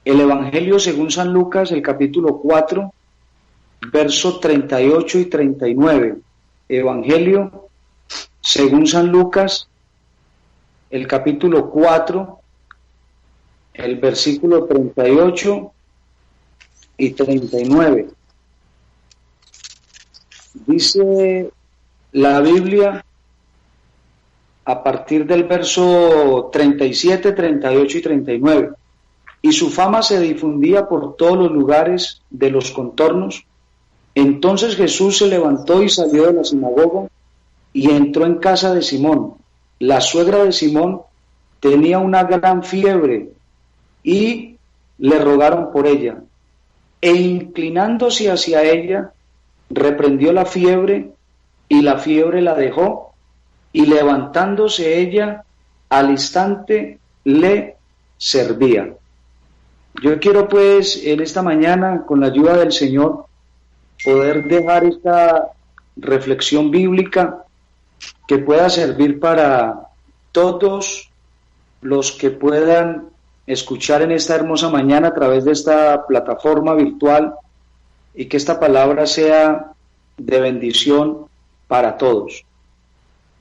El Evangelio según San Lucas, el capítulo 4, versos 38 y 39. Evangelio según San Lucas, el capítulo 4, el versículo 38 y 39. Dice la Biblia a partir del verso 37, 38 y 39. Y su fama se difundía por todos los lugares de los contornos. Entonces Jesús se levantó y salió de la sinagoga y entró en casa de Simón. La suegra de Simón tenía una gran fiebre y le rogaron por ella. E inclinándose hacia ella, reprendió la fiebre y la fiebre la dejó, y levantándose ella, al instante le servía. Yo quiero pues en esta mañana, con la ayuda del Señor, poder dejar esta reflexión bíblica que pueda servir para todos los que puedan escuchar en esta hermosa mañana a través de esta plataforma virtual, y que esta palabra sea de bendición para todos.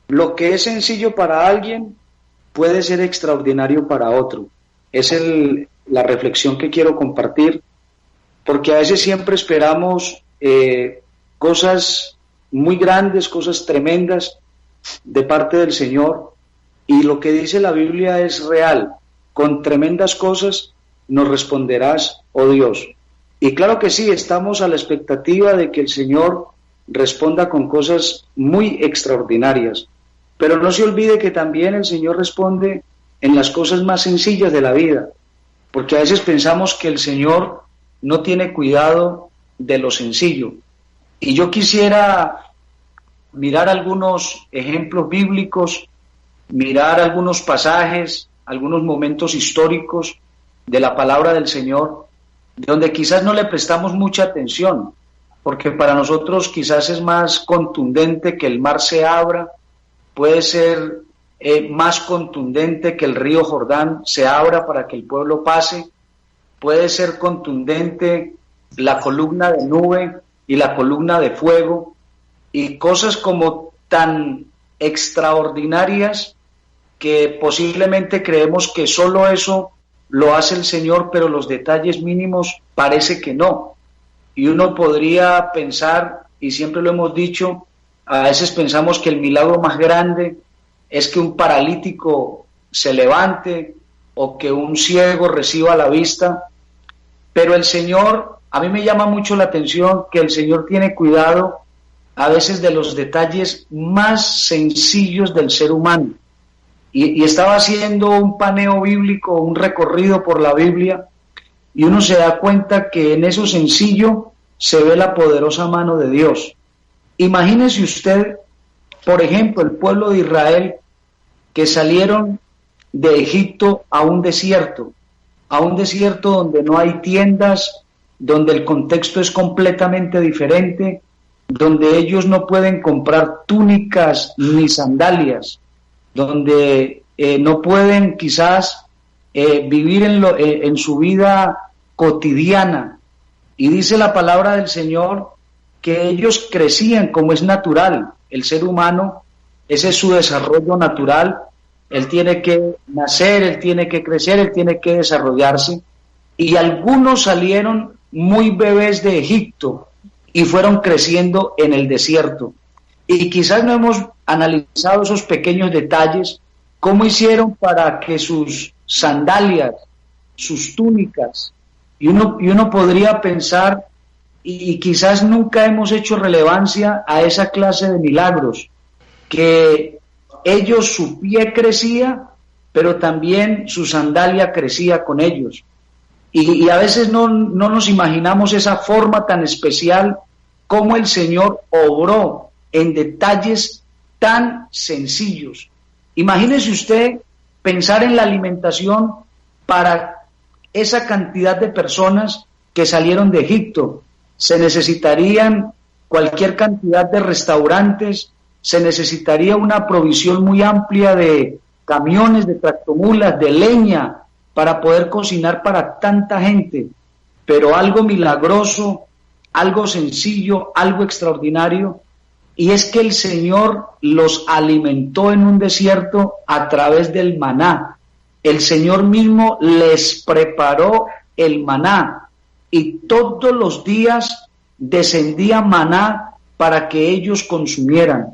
Lo que es sencillo para alguien puede ser extraordinario para otro. Es la reflexión que quiero compartir, porque a veces siempre esperamos cosas muy grandes, cosas tremendas de parte del Señor, y lo que dice la Biblia es real. Con tremendas cosas nos responderás, oh Dios. Y claro que sí, estamos a la expectativa de que el Señor responda con cosas muy extraordinarias, pero no se olvide que también el Señor responde en las cosas más sencillas de la vida, porque a veces pensamos que el Señor no tiene cuidado de lo sencillo. Y yo quisiera mirar algunos ejemplos bíblicos, mirar algunos pasajes, algunos momentos históricos de la palabra del Señor, donde quizás no le prestamos mucha atención, porque para nosotros quizás es más contundente que el mar se abra, puede ser más contundente que el río Jordán se abra para que el pueblo pase, puede ser contundente la columna de nube y la columna de fuego, y cosas como tan extraordinarias que posiblemente creemos que solo eso lo hace el Señor, pero los detalles mínimos parece que no. Y uno podría pensar, y siempre lo hemos dicho, a veces pensamos que el milagro más grande es que un paralítico se levante o que un ciego reciba la vista, pero el Señor, a mí me llama mucho la atención que el Señor tiene cuidado a veces de los detalles más sencillos del ser humano. Y estaba haciendo un paneo bíblico, un recorrido por la Biblia, y uno se da cuenta que en eso sencillo se ve la poderosa mano de Dios. Imagínese usted, por ejemplo, el pueblo de Israel que salieron de Egipto a un desierto donde no hay tiendas, donde el contexto es completamente diferente, donde ellos no pueden comprar túnicas ni sandalias, donde no pueden quizás vivir en su vida cotidiana. Y dice la palabra del Señor que ellos crecían como es natural. El ser humano, ese es su desarrollo natural. Él tiene que nacer, él tiene que crecer, él tiene que desarrollarse. Y algunos salieron muy bebés de Egipto y fueron creciendo en el desierto. Y quizás no hemos analizado esos pequeños detalles, cómo hicieron para que sus sandalias, sus túnicas, y uno podría pensar, y quizás nunca hemos hecho relevancia a esa clase de milagros, que ellos, su pie crecía, pero también su sandalia crecía con ellos. Y a veces no nos imaginamos esa forma tan especial como el Señor obró en detalles tan sencillos. Imagínese usted pensar en la alimentación para esa cantidad de personas que salieron de Egipto. Se necesitarían cualquier cantidad de restaurantes, se necesitaría una provisión muy amplia de camiones, de tractomulas, de leña, para poder cocinar para tanta gente, pero algo milagroso, algo sencillo, algo extraordinario, y es que el Señor los alimentó en un desierto a través del maná. El Señor mismo les preparó el maná y todos los días descendía maná para que ellos consumieran.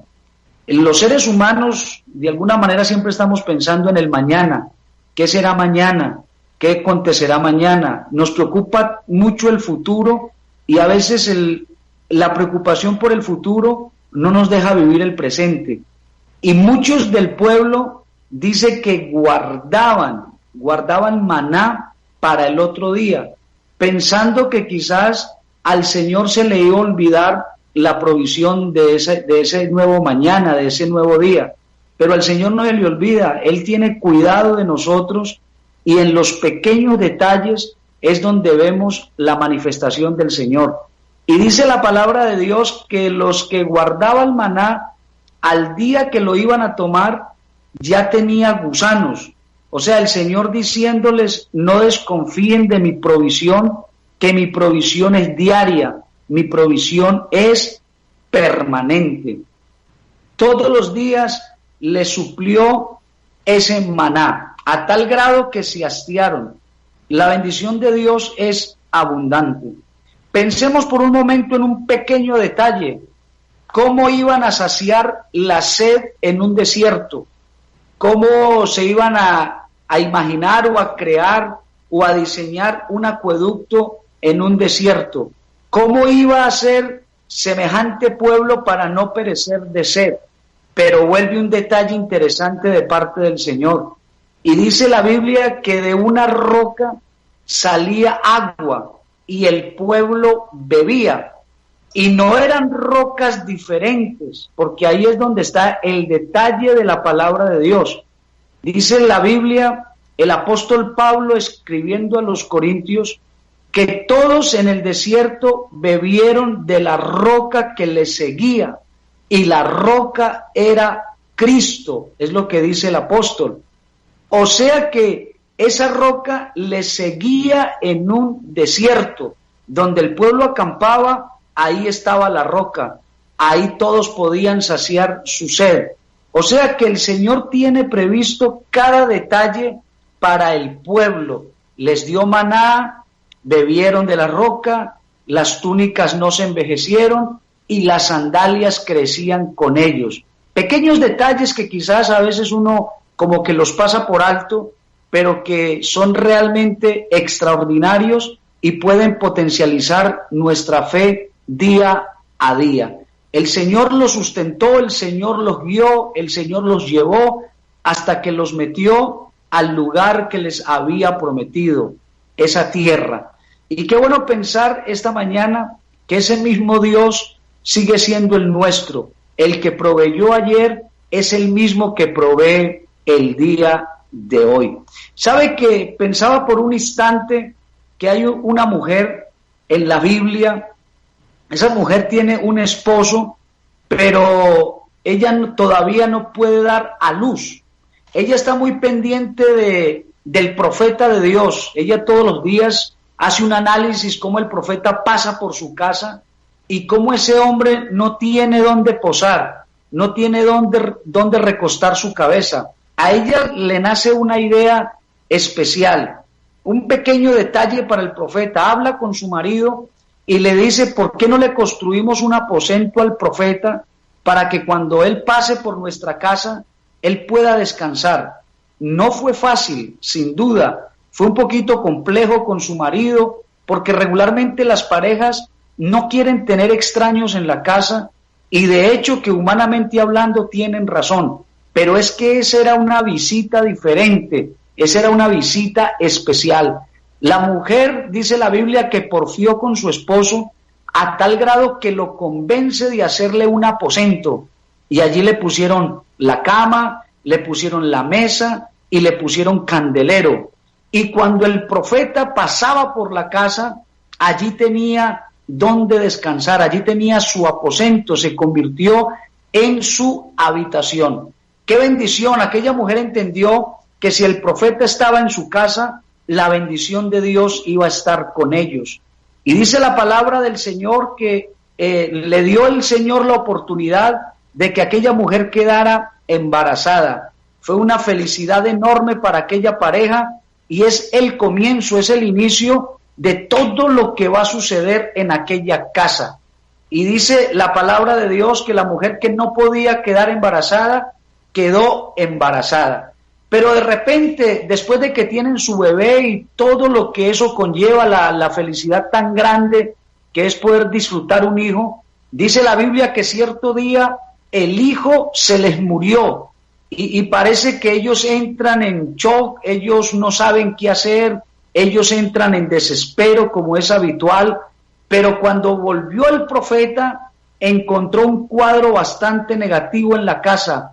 Los seres humanos, de alguna manera, siempre estamos pensando en el mañana. ¿Qué será mañana? ¿Qué acontecerá mañana? Nos preocupa mucho el futuro y a veces la preocupación por el futuro no nos deja vivir el presente. Y muchos del pueblo dice que guardaban maná para el otro día, pensando que quizás al Señor se le iba a olvidar la provisión de ese nuevo mañana, de ese nuevo día. Pero al Señor no se le olvida, Él tiene cuidado de nosotros y en los pequeños detalles es donde vemos la manifestación del Señor. Y dice la palabra de Dios que los que guardaban maná, al día que lo iban a tomar, ya tenía gusanos. O sea, el Señor diciéndoles, no desconfíen de mi provisión, que mi provisión es diaria, mi provisión es permanente. Todos los días le suplió ese maná, a tal grado que se hastiaron. La bendición de Dios es abundante. Pensemos por un momento en un pequeño detalle. ¿Cómo iban a saciar la sed en un desierto? ¿Cómo se iban a imaginar o a crear o a diseñar un acueducto en un desierto? ¿Cómo iba a ser semejante pueblo para no perecer de sed? Pero vuelve un detalle interesante de parte del Señor. Y dice la Biblia que de una roca salía agua y el pueblo bebía. Y no eran rocas diferentes, porque ahí es donde está el detalle de la palabra de Dios. Dice la Biblia, el apóstol Pablo escribiendo a los Corintios, que todos en el desierto bebieron de la roca que les seguía, y la roca era Cristo, es lo que dice el apóstol. O sea que esa roca les seguía en un desierto, donde el pueblo acampaba, ahí estaba la roca, ahí todos podían saciar su sed. O sea que el Señor tiene previsto cada detalle para el pueblo. Les dio maná, bebieron de la roca, las túnicas no se envejecieron y las sandalias crecían con ellos. Pequeños detalles que quizás a veces uno como que los pasa por alto, pero que son realmente extraordinarios y pueden potencializar nuestra fe día a día. El Señor los sustentó, el Señor los guió, el Señor los llevó hasta que los metió al lugar que les había prometido, esa tierra. Y qué bueno pensar esta mañana que ese mismo Dios sigue siendo el nuestro. El que proveyó ayer es el mismo que provee el día de hoy. ¿Sabe que pensaba por un instante que hay una mujer en la Biblia? Esa mujer tiene un esposo, pero ella todavía no puede dar a luz. Ella está muy pendiente del profeta de Dios. Ella todos los días hace un análisis cómo el profeta pasa por su casa y cómo ese hombre no tiene dónde posar, no tiene dónde recostar su cabeza. A ella le nace una idea especial, un pequeño detalle para el profeta. Habla con su marido y le dice, ¿por qué no le construimos un aposento al profeta para que cuando él pase por nuestra casa, él pueda descansar? No fue fácil, sin duda, fue un poquito complejo con su marido, porque regularmente las parejas no quieren tener extraños en la casa, y de hecho que humanamente hablando tienen razón, pero es que esa era una visita diferente, esa era una visita especial. La mujer, dice la Biblia, que porfió con su esposo a tal grado que lo convence de hacerle un aposento, y allí le pusieron la cama, le pusieron la mesa y le pusieron candelero. Y cuando el profeta pasaba por la casa, allí tenía donde descansar, allí tenía su aposento, se convirtió en su habitación. ¡Qué bendición! Aquella mujer entendió que si el profeta estaba en su casa, la bendición de Dios iba a estar con ellos. Y dice la palabra del Señor que le dio el Señor la oportunidad de que aquella mujer quedara embarazada. Fue una felicidad enorme para aquella pareja y es el comienzo, es el inicio de todo lo que va a suceder en aquella casa. Y dice la palabra de Dios que la mujer que no podía quedar embarazada, quedó embarazada. Pero de repente, después de que tienen su bebé y todo lo que eso conlleva, la felicidad tan grande que es poder disfrutar un hijo, dice la Biblia que cierto día el hijo se les murió y parece que ellos entran en shock, ellos no saben qué hacer, ellos entran en desespero como es habitual, pero cuando volvió el profeta encontró un cuadro bastante negativo en la casa.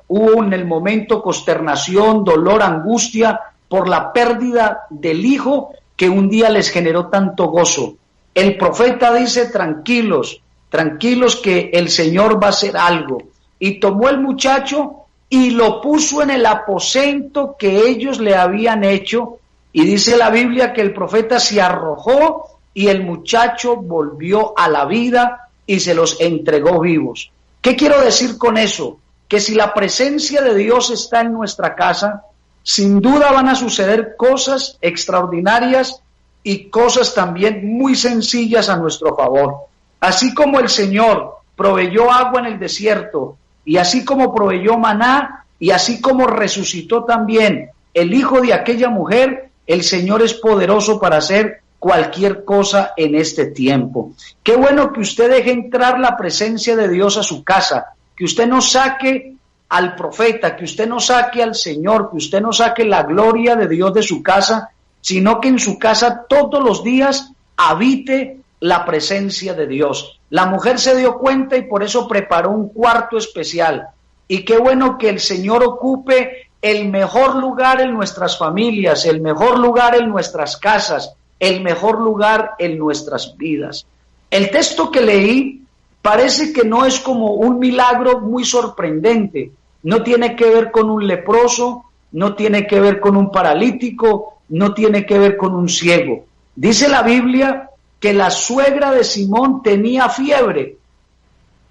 Hubo en el momento consternación, dolor, angustia por la pérdida del hijo que un día les generó tanto gozo. El profeta dice: tranquilos, tranquilos que el Señor va a hacer algo. Y tomó el muchacho y lo puso en el aposento que ellos le habían hecho. Y dice la Biblia que el profeta se arrojó y el muchacho volvió a la vida y se los entregó vivos. ¿Qué quiero decir con eso? Que si la presencia de Dios está en nuestra casa, sin duda van a suceder cosas extraordinarias y cosas también muy sencillas a nuestro favor. Así como el Señor proveyó agua en el desierto, y así como proveyó maná, y así como resucitó también el hijo de aquella mujer, el Señor es poderoso para hacer cualquier cosa en este tiempo. Qué bueno que usted deje entrar la presencia de Dios a su casa, que usted no saque al profeta, que usted no saque al Señor, que usted no saque la gloria de Dios de su casa, sino que en su casa todos los días habite la presencia de Dios. La mujer se dio cuenta y por eso preparó un cuarto especial. Y qué bueno que el Señor ocupe el mejor lugar en nuestras familias, el mejor lugar en nuestras casas, el mejor lugar en nuestras vidas. El texto que leí parece que no es como un milagro muy sorprendente. No tiene que ver con un leproso, no tiene que ver con un paralítico, no tiene que ver con un ciego. Dice la Biblia que la suegra de Simón tenía fiebre,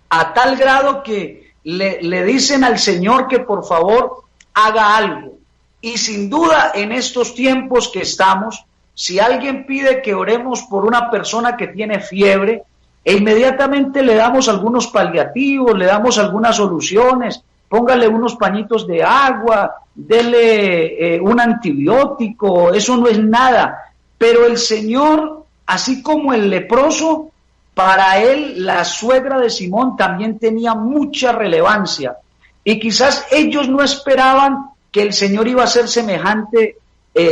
a tal grado que le dicen al Señor que por favor haga algo. Y sin duda en estos tiempos que estamos, si alguien pide que oremos por una persona que tiene fiebre, e inmediatamente le damos algunos paliativos, le damos algunas soluciones, póngale unos pañitos de agua, dele un antibiótico, eso no es nada. Pero el Señor, así como el leproso, para él la suegra de Simón también tenía mucha relevancia. Y quizás ellos no esperaban que el Señor iba a hacer semejante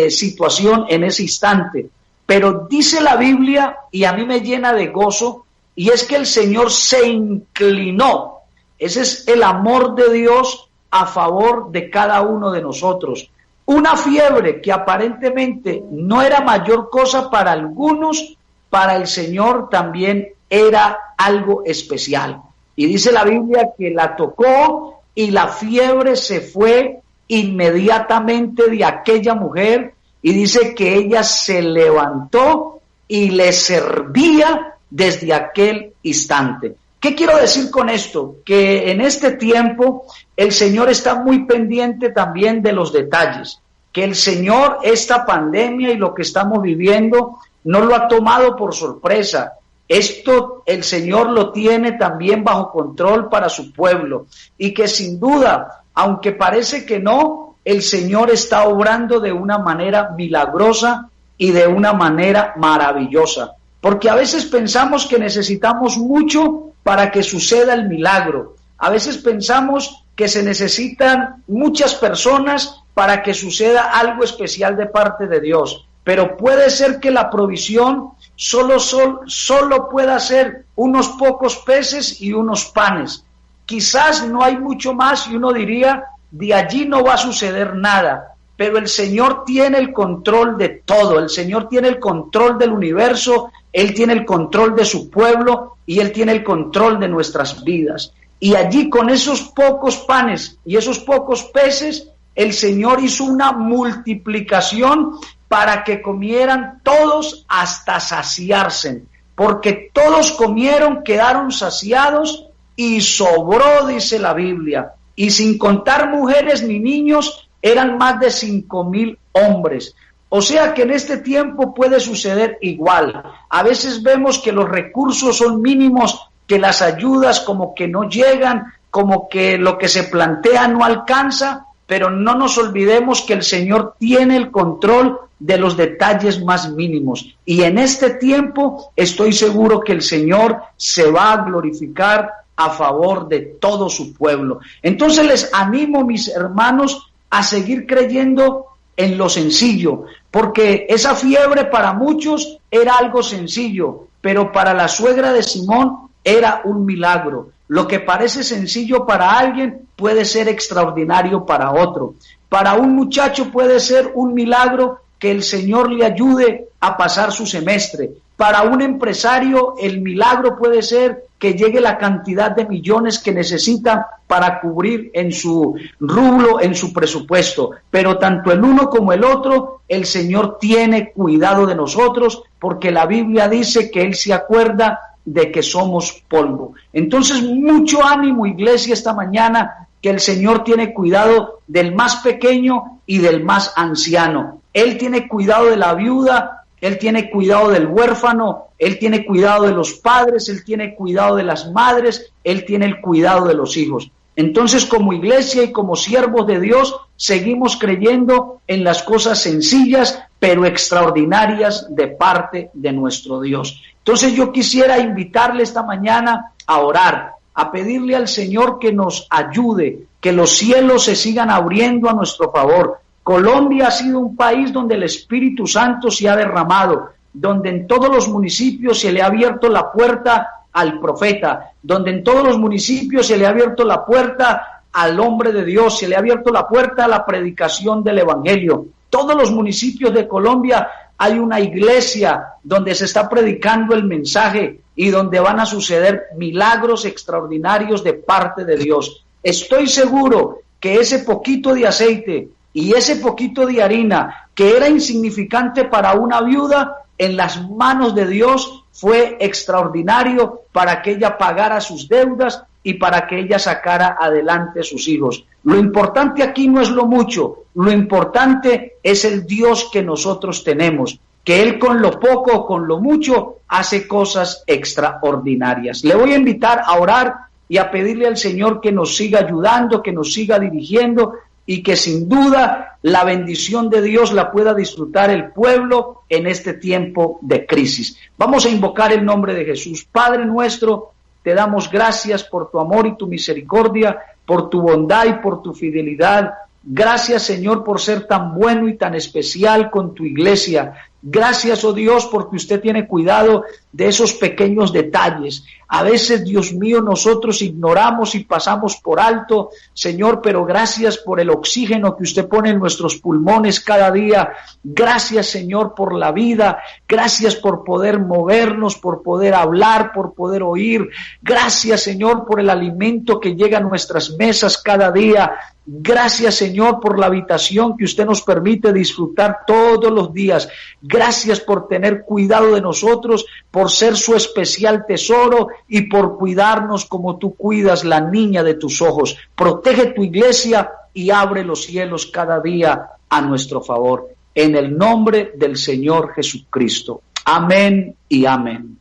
situación en ese instante. Pero dice la Biblia, y a mí me llena de gozo, y es que el Señor se inclinó. Ese es el amor de Dios a favor de cada uno de nosotros. Una fiebre que aparentemente no era mayor cosa para algunos, para el Señor también era algo especial. Y dice la Biblia que la tocó y la fiebre se fue inmediatamente de aquella mujer, y dice que ella se levantó y le servía desde aquel instante. ¿Qué quiero decir con esto? Que en este tiempo el Señor está muy pendiente también de los detalles, que el Señor esta pandemia y lo que estamos viviendo no lo ha tomado por sorpresa. Esto el Señor lo tiene también bajo control para su pueblo, y que sin duda, aunque parece que no, el Señor está obrando de una manera milagrosa y de una manera maravillosa. Porque a veces pensamos que necesitamos mucho para que suceda el milagro. A veces pensamos que se necesitan muchas personas para que suceda algo especial de parte de Dios. Pero puede ser que la provisión solo pueda ser unos pocos peces y unos panes. Quizás no hay mucho más y uno diría, de allí no va a suceder nada. Pero el Señor tiene el control de todo, el Señor tiene el control del universo, Él tiene el control de su pueblo y Él tiene el control de nuestras vidas. Y allí con esos pocos panes y esos pocos peces, el Señor hizo una multiplicación para que comieran todos hasta saciarse, porque todos comieron, quedaron saciados y sobró, dice la Biblia, y sin contar mujeres ni niños, eran más de 5,000 hombres. O sea que en este tiempo puede suceder igual. A veces vemos que los recursos son mínimos, que las ayudas como que no llegan, como que lo que se plantea no alcanza, pero no nos olvidemos que el Señor tiene el control de los detalles más mínimos. Y en este tiempo estoy seguro que el Señor se va a glorificar a favor de todo su pueblo. Entonces les animo, mis hermanos, a seguir creyendo en lo sencillo, porque esa fiebre para muchos era algo sencillo, pero para la suegra de Simón era un milagro. Lo que parece sencillo para alguien puede ser extraordinario para otro. Para un muchacho puede ser un milagro que el Señor le ayude a pasar su semestre. Para un empresario el milagro puede ser que llegue la cantidad de millones que necesita para cubrir en su rublo, en su presupuesto. Pero tanto el uno como el otro, el Señor tiene cuidado de nosotros, porque la Biblia dice que Él se acuerda de que somos polvo. Entonces, mucho ánimo, iglesia, esta mañana, que el Señor tiene cuidado del más pequeño y del más anciano. Él tiene cuidado de la viuda, Él tiene cuidado del huérfano, Él tiene cuidado de los padres, Él tiene cuidado de las madres, Él tiene el cuidado de los hijos. Entonces, como iglesia y como siervos de Dios, seguimos creyendo en las cosas sencillas, pero extraordinarias de parte de nuestro Dios. Entonces, yo quisiera invitarle esta mañana a orar, a pedirle al Señor que nos ayude, que los cielos se sigan abriendo a nuestro favor. Colombia ha sido un país donde el Espíritu Santo se ha derramado, donde en todos los municipios se le ha abierto la puerta al profeta, donde en todos los municipios se le ha abierto la puerta al hombre de Dios, se le ha abierto la puerta a la predicación del Evangelio. Todos los municipios de Colombia hay una iglesia donde se está predicando el mensaje y donde van a suceder milagros extraordinarios de parte de Dios. Estoy seguro que ese poquito de aceite y ese poquito de harina, que era insignificante para una viuda, en las manos de Dios fue extraordinario para que ella pagara sus deudas y para que ella sacara adelante a sus hijos. Lo importante aquí no es lo mucho, lo importante es el Dios que nosotros tenemos, que Él con lo poco o con lo mucho hace cosas extraordinarias. Le voy a invitar a orar y a pedirle al Señor que nos siga ayudando, que nos siga dirigiendo, y que sin duda la bendición de Dios la pueda disfrutar el pueblo en este tiempo de crisis. Vamos a invocar el nombre de Jesús. Padre nuestro, te damos gracias por tu amor y tu misericordia, por tu bondad y por tu fidelidad. Gracias, Señor, por ser tan bueno y tan especial con tu iglesia. Gracias, oh Dios, porque usted tiene cuidado de esos pequeños detalles. A veces, Dios mío, nosotros ignoramos y pasamos por alto, Señor, pero gracias por el oxígeno que usted pone en nuestros pulmones cada día. Gracias, Señor, por la vida. Gracias por poder movernos, por poder hablar, por poder oír. Gracias, Señor, por el alimento que llega a nuestras mesas cada día. Gracias, Señor, por la habitación que usted nos permite disfrutar todos los días. Gracias por tener cuidado de nosotros, por ser su especial tesoro y por cuidarnos como tú cuidas la niña de tus ojos. Protege tu iglesia y abre los cielos cada día a nuestro favor. En el nombre del Señor Jesucristo. Amén y amén.